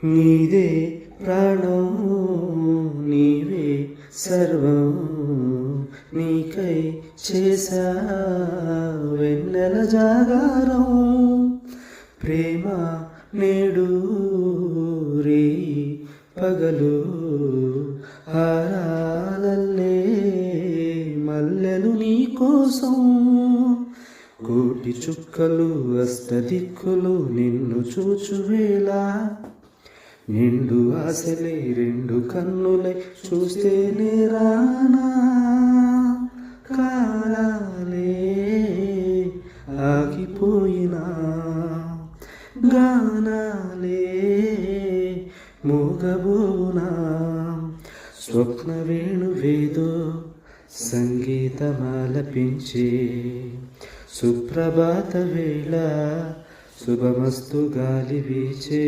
నీదే ప్రాణం నీవే సర్వం నీకై చేసా వెన్నెల జాగారం ప్రేమ నేడు రే పగలు హారాలల్లే మల్లెలు నీ కోసం కోటి చుక్కలు అష్టదిక్కులు నిన్ను చూచువేళ నిండు ఆశలే రెండు కన్నులై చూస్తేనే రానా కాలాలే ఆగిపోయినా గానాలే మూగబోనా స్వప్న వేణువేదో సంగీతమాలపించే సుప్రభాత వేళ శుభమస్తు గాలి వీచే